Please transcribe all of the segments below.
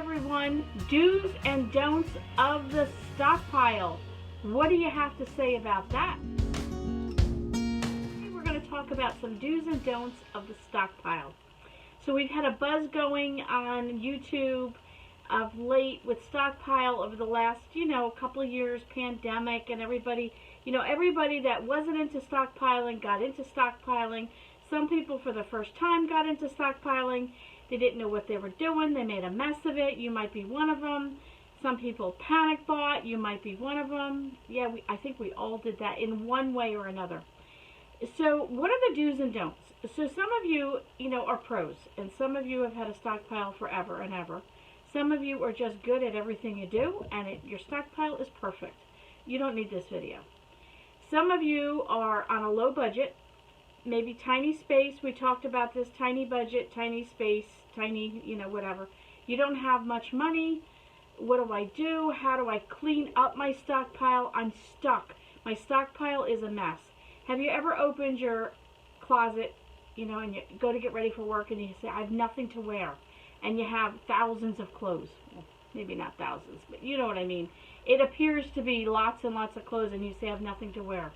everyone. Do's and don'ts of the stockpile. What do you have to say about that? We're going to talk about some do's and don'ts of the stockpile. So we've had a buzz going on YouTube of late with stockpile over the last, couple of years, pandemic, and everybody that wasn't into stockpiling got into stockpiling. Some people for the first time got into stockpiling. They didn't know what they were doing. They made a mess of it. You might be one of them. Some people panic bought. You might be one of them. Yeah, I think we all did that in one way or another. So what are the do's and don'ts? So some of you, are pros, and some of you have had a stockpile forever and ever. Some of you are just good at everything you do, and your stockpile is perfect. You don't need this video. Some of you are on a low budget, maybe tiny space. We talked about this, tiny budget, tiny space, tiny, whatever. You don't have much money. What do I do? How do I clean up my stockpile? I'm stuck. My stockpile is a mess. Have you ever opened your closet, and you go to get ready for work and you say, I have nothing to wear, and you have thousands of clothes? Well, maybe not thousands, but you know what I mean. It appears to be lots and lots of clothes, and you say, I have nothing to wear.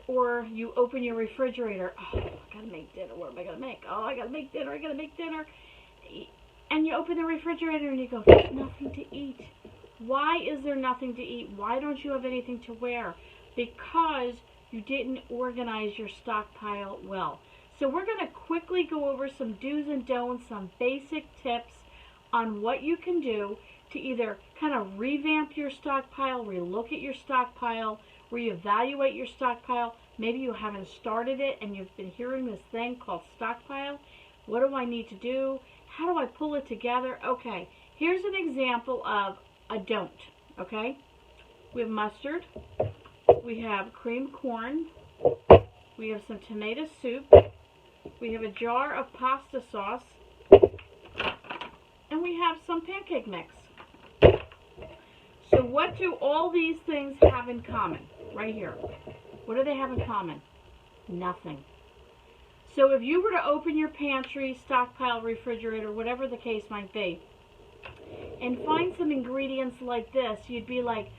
Or you open your refrigerator. Oh, I gotta make dinner. What am I gonna make? Oh, I gotta make dinner. And you open the refrigerator and you go, there's nothing to eat. Why is there nothing to eat? Why don't you have anything to wear? Because you didn't organize your stockpile well. So we're going to quickly go over some do's and don'ts, some basic tips on what you can do to either kind of revamp your stockpile, relook at your stockpile, reevaluate your stockpile. Maybe you haven't started it and you've been hearing this thing called stockpile. What do I need to do? How do I pull it together? Okay, here's an example of a don't, okay? We have mustard. We have cream corn. We have some tomato soup. We have a jar of pasta sauce. And we have some pancake mix. So what do all these things have in common? Right here. What do they have in common? Nothing. So if you were to open your pantry, stockpile, refrigerator, whatever the case might be, and find some ingredients like this, you'd be like,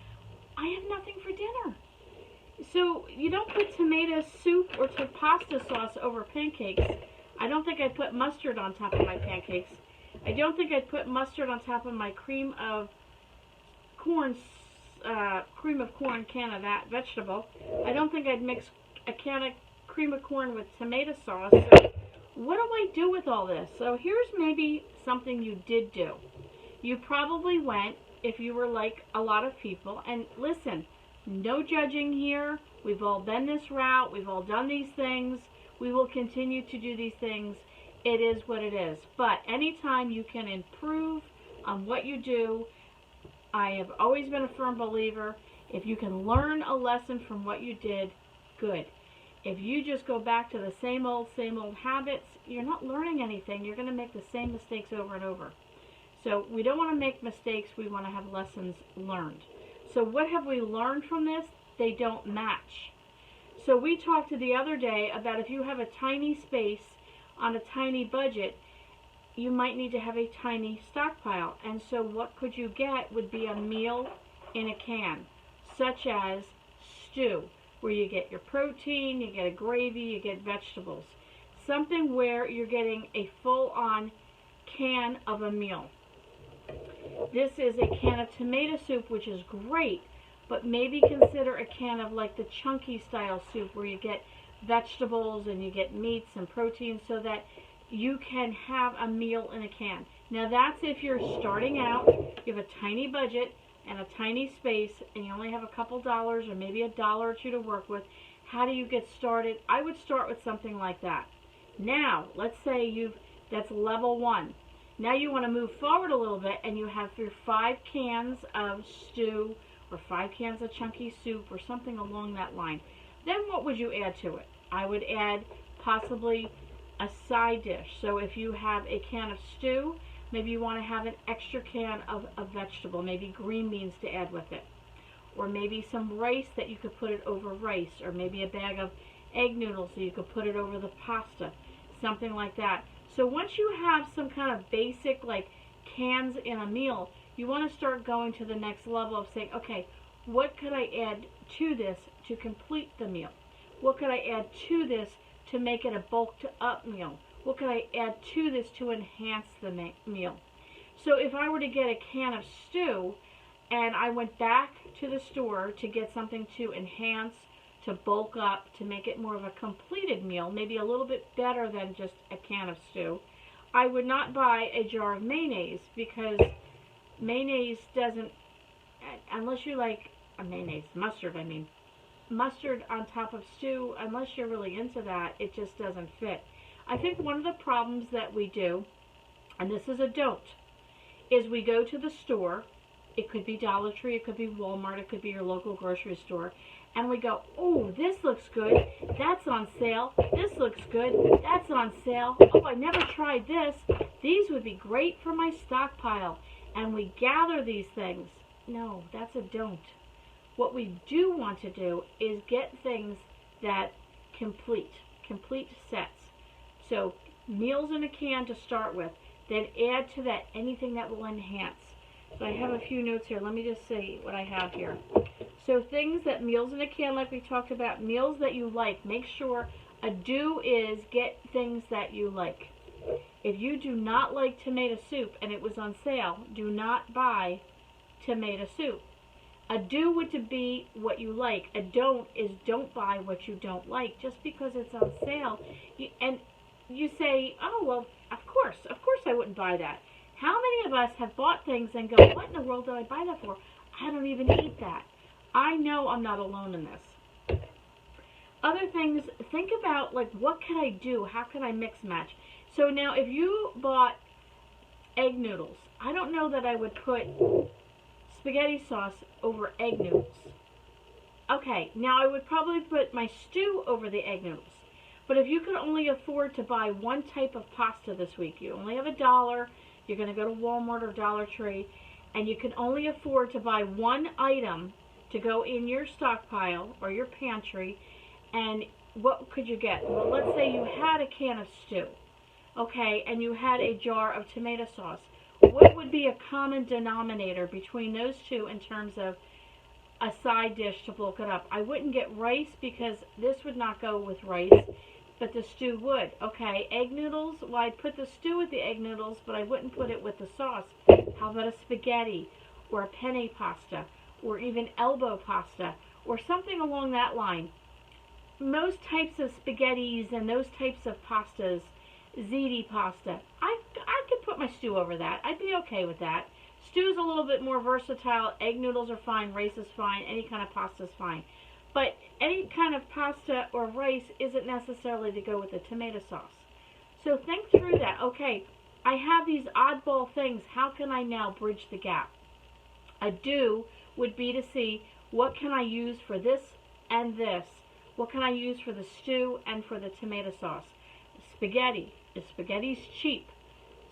I have nothing for dinner. So you don't put tomato soup or pasta sauce over pancakes. I don't think I'd put mustard on top of my pancakes. I don't think I'd put mustard on top of my cream of corn can of that vegetable. I don't think I'd mix a can of cream of corn with tomato sauce. So what do I do with all this? So here's maybe something you did do. You probably went, if you were like a lot of people, and listen, no judging here. We've all been this route. We've all done these things. We will continue to do these things. It is what it is. But anytime you can improve on what you do, I have always been a firm believer. If you can learn a lesson from what you did, good. If you just go back to the same old habits, you're not learning anything. You're going to make the same mistakes over and over. So we don't want to make mistakes. We want to have lessons learned. So what have we learned from this? They don't match. So we talked the other day about if you have a tiny space on a tiny budget, you might need to have a tiny stockpile. And so what could you get would be a meal in a can, such as stew, where you get your protein, you get a gravy, you get vegetables. Something where you're getting a full-on can of a meal. This is a can of tomato soup, which is great, but maybe consider a can of like the chunky style soup where you get vegetables and you get meats and protein so that you can have a meal in a can. Now that's if you're starting out, you have a tiny budget and a tiny space and you only have a couple dollars or maybe $1 or $2 to work with. How do you get started? I would start with something like that. Now, let's say that's level 1. Now you want to move forward a little bit and you have your 5 cans of stew or 5 cans of chunky soup or something along that line. Then what would you add to it? I would add possibly a side dish. So if you have a can of stew, maybe you want to have an extra can of a vegetable, maybe green beans to add with it. Or maybe some rice that you could put it over rice, or maybe a bag of egg noodles so you could put it over the pasta, something like that. So once you have some kind of basic like cans in a meal, you want to start going to the next level of saying, okay, what could I add to this to complete the meal? What could I add to this to make it a bulked up meal? What could I add to this to enhance the meal? So if I were to get a can of stew and I went back to the store to get something to enhance, to bulk up, to make it more of a completed meal, maybe a little bit better than just a can of stew, I would not buy a jar of mayonnaise, because mayonnaise doesn't, unless you like mayonnaise, mustard I mean, mustard on top of stew, unless you're really into that, it just doesn't fit. I think one of the problems that we do, and this is a don't, is we go to the store, it could be Dollar Tree, it could be Walmart, it could be your local grocery store, and we go, oh, this looks good, that's on sale, this looks good, that's on sale, oh, I never tried this, these would be great for my stockpile, and we gather these things. No, that's a don't. What we do want to do is get things that complete sets. So meals in a can to start with, then add to that anything that will enhance. So I have a few notes here. Let me just see what I have here. So things that meals in a can, like we talked about, meals that you like. Make sure a do is get things that you like. If you do not like tomato soup and it was on sale, do not buy tomato soup. A do would be what you like. A don't is don't buy what you don't like just because it's on sale. And you say, oh, well, of course I wouldn't buy that. How many of us have bought things and go, what in the world did I buy that for? I don't even eat that. I know I'm not alone in this. Other things, think about, like, what can I do? How can I mix match? So now if you bought egg noodles, I don't know that I would put spaghetti sauce over egg noodles. Okay, now I would probably put my stew over the egg noodles. But if you could only afford to buy one type of pasta this week, you only have $1, you're going to go to Walmart or Dollar Tree, and you can only afford to buy one item to go in your stockpile or your pantry, and what could you get? Well, let's say you had a can of stew, okay, and you had a jar of tomato sauce. What would be a common denominator between those two in terms of a side dish to bulk it up? I wouldn't get rice because this would not go with rice, but the stew would. Okay, egg noodles, well, I'd put the stew with the egg noodles, but I wouldn't put it with the sauce. How about a spaghetti or a penne pasta or even elbow pasta or something along that line? Most types of spaghettis and those types of pastas, ziti pasta, I could put my stew over that. I'd be okay with that. Stew's a little bit more versatile. Egg noodles are fine. Rice is fine. Any kind of pasta is fine. But any kind of pasta or rice isn't necessarily to go with the tomato sauce. So think through that. Okay, I have these oddball things. How can I now bridge the gap? A do would be to see what can I use for this and this. What can I use for the stew and for the tomato sauce? Spaghetti. If spaghetti's cheap,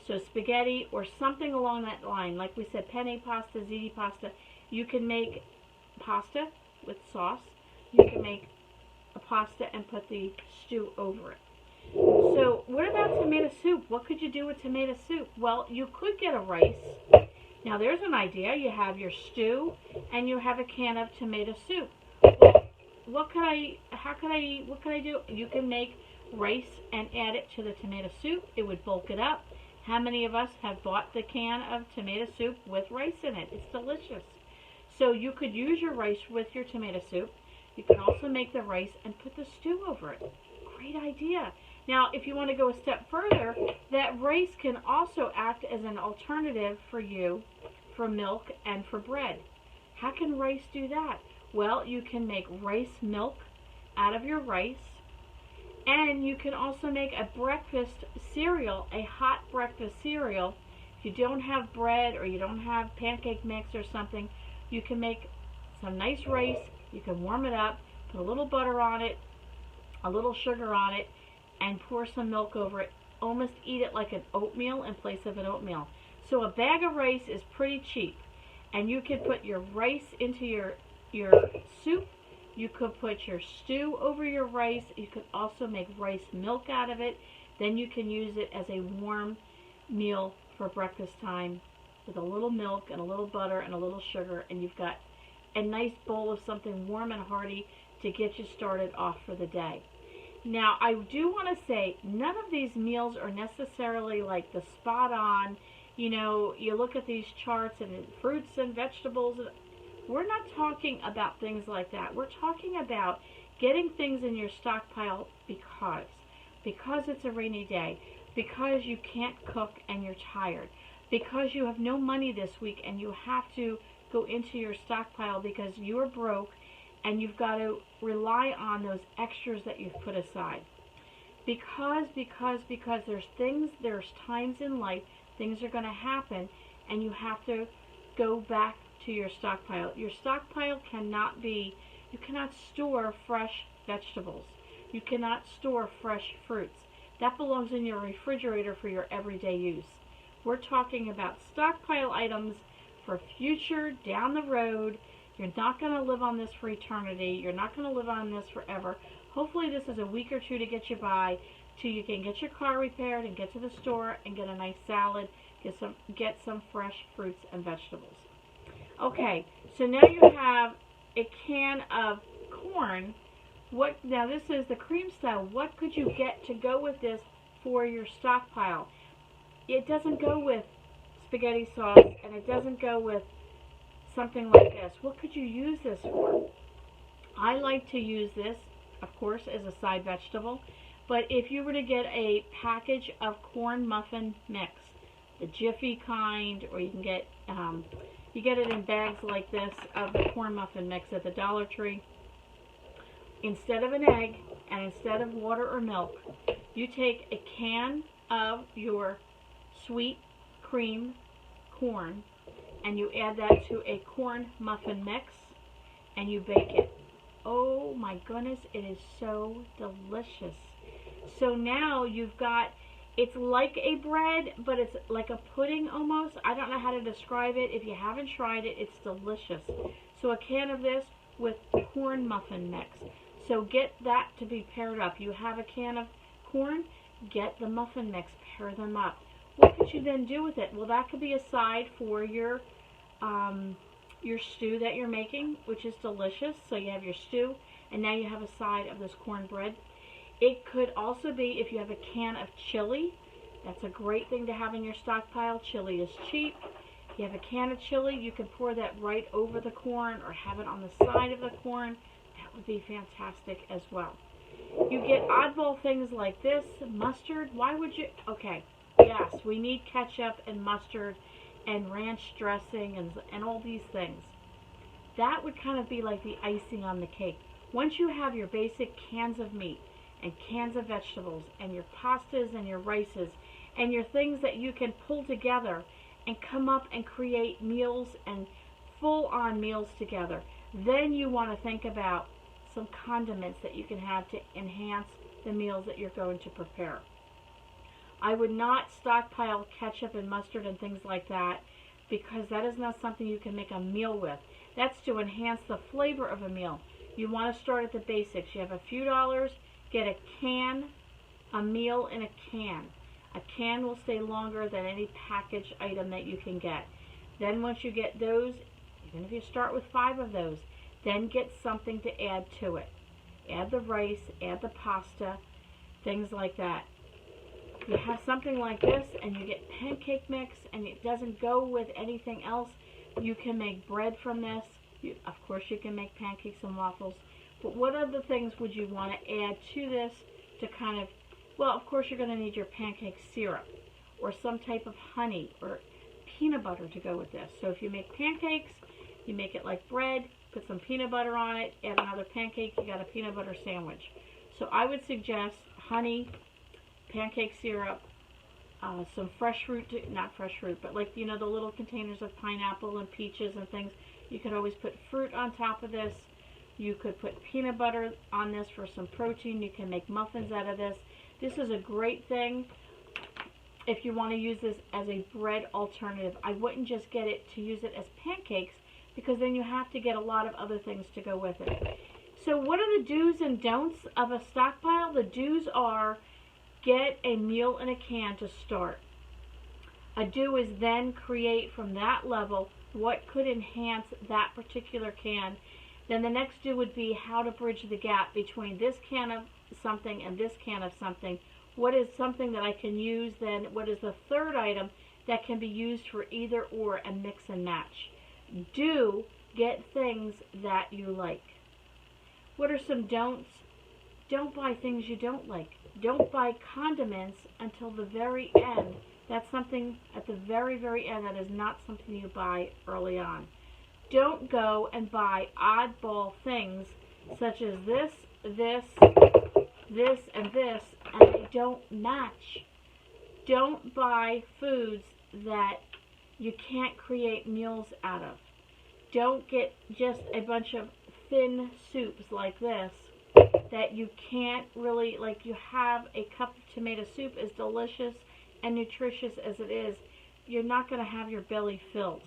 so spaghetti or something along that line, like we said, penne pasta, ziti pasta, you can make pasta with sauce. You can make a pasta and put the stew over it. So what about tomato soup? What could you do with tomato soup? Well, you could get a rice. Now there's an idea. You have your stew and you have a can of tomato soup. Well, what could I do? You can make rice and add it to the tomato soup. It would bulk it up. How many of us have bought the can of tomato soup with rice in it? It's delicious. So you could use your rice with your tomato soup. You can also make the rice and put the stew over it. Great idea. Now, if you want to go a step further, that rice can also act as an alternative for you for milk and for bread. How can rice do that? Well, you can make rice milk out of your rice, and you can also make a breakfast cereal, a hot breakfast cereal. If you don't have bread or you don't have pancake mix or something, you can make some nice rice. You can warm it up, put a little butter on it, a little sugar on it, and pour some milk over it. Almost eat it like an oatmeal in place of an oatmeal. So a bag of rice is pretty cheap, and you can put your rice into your soup. You could put your stew over your rice. You could also make rice milk out of it. Then you can use it as a warm meal for breakfast time with a little milk and a little butter and a little sugar, and you've got a nice bowl of something warm and hearty to get you started off for the day. Now, I do want to say, none of these meals are necessarily like the spot on, you know, you look at these charts and fruits and vegetables. We're not talking about things like that. We're talking about getting things in your stockpile because it's a rainy day, because you can't cook and you're tired, because you have no money this week and you have to go into your stockpile because you're broke and you've got to rely on those extras that you've put aside. Because there's times in life, things are going to happen, and you have to go back to your stockpile. Your stockpile cannot be, you cannot store fresh vegetables. You cannot store fresh fruits. That belongs in your refrigerator for your everyday use. We're talking about stockpile items for future, down the road. You're not going to live on this for eternity. You're not going to live on this forever. Hopefully this is a week or two to get you by, till you can get your car repaired and get to the store and get a nice salad, get some fresh fruits and vegetables. Okay, so now you have a can of corn. Now this is the cream style. What could you get to go with this for your stockpile? It doesn't go with spaghetti sauce, and it doesn't go with something like this. What could you use this for? I like to use this, of course, as a side vegetable. But if you were to get a package of corn muffin mix, the Jiffy kind, or you can get you get it in bags like this of the corn muffin mix at the Dollar Tree. Instead of an egg and instead of water or milk, you take a can of your sweet cream corn and you add that to a corn muffin mix and you bake it. Oh my goodness, it is so delicious. So now you've got, it's like a bread, but it's like a pudding almost. I don't know how to describe it. If you haven't tried it, it's delicious. So a can of this with corn muffin mix. So get that to be paired up. You have a can of corn, get the muffin mix, pair them up. What could you then do with it? Well, that could be a side for your stew that you're making, which is delicious. So you have your stew, and now you have a side of this cornbread. It could also be, if you have a can of chili, that's a great thing to have in your stockpile. Chili is cheap. If you have a can of chili, you can pour that right over the corn or have it on the side of the corn. That would be fantastic as well. You get oddball things like this. Mustard, why would you? Okay, yes, we need ketchup and mustard and ranch dressing and all these things. That would kind of be like the icing on the cake. Once you have your basic cans of meat and cans of vegetables and your pastas and your rices and your things that you can pull together and come up and create meals and full-on meals together, then you want to think about some condiments that you can have to enhance the meals that you're going to prepare. I would not stockpile ketchup and mustard and things like that, because that is not something you can make a meal with. That's to enhance the flavor of a meal. You want to start at the basics. You have a few dollars, get a can, a meal in a can. A can will stay longer than any packaged item that you can get. Then once you get those, even if you start with 5 of those, then get something to add to it. Add the rice, add the pasta, things like that. You have something like this and you get pancake mix and it doesn't go with anything else. You can make bread from this. Of course you can make pancakes and waffles. But what other things would you want to add to this to kind of, well, of course you're going to need your pancake syrup or some type of honey or peanut butter to go with this. So if you make pancakes, you make it like bread, put some peanut butter on it, add another pancake, you got a peanut butter sandwich. So I would suggest honey, pancake syrup, some fresh fruit, not fresh fruit, but like, you know, the little containers of pineapple and peaches and things. You could always put fruit on top of this. You could put peanut butter on this for some protein. You can make muffins out of this. This is a great thing if you want to use this as a bread alternative. I wouldn't just get it to use it as pancakes, because then you have to get a lot of other things to go with it. So what are the do's and don'ts of a stockpile? The do's are Get a meal in a can to start. A do is then create from that level what could enhance that particular can. Then the next do would be how to bridge the gap between this can of something and this can of something. What is something that I can use then? What is the third item that can be used for either or, and mix and match? Do get things that you like. What are some don'ts? Don't buy things you don't like. Don't buy condiments until the very end. That's something at the very, very end. That is not something you buy early on. Don't go and buy oddball things such as this, this, this, and this, and they don't match. Don't buy foods that you can't create meals out of. Don't get just a bunch of thin soups like this that you can't really, like you have a cup of tomato soup, as delicious and nutritious as it is, you're not going to have your belly filled.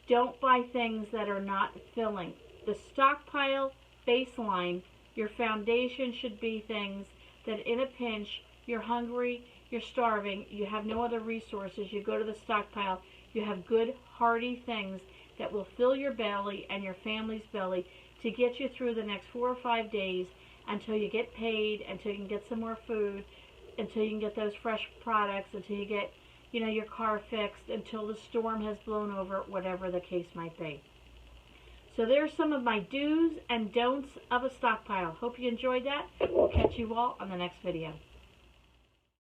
Don't buy things that are not filling. The stockpile baseline, your foundation should be things that in a pinch, you're hungry, you're starving, you have no other resources, you go to the stockpile, you have good, hearty things that will fill your belly and your family's belly to get you through the next 4 or 5 days until you get paid, until you can get some more food, until you can get those fresh products, until you get, you know, your car fixed, until the storm has blown over, whatever the case might be. So there's some of my do's and don'ts of a stockpile. Hope you enjoyed that. We'll catch you all on the next video.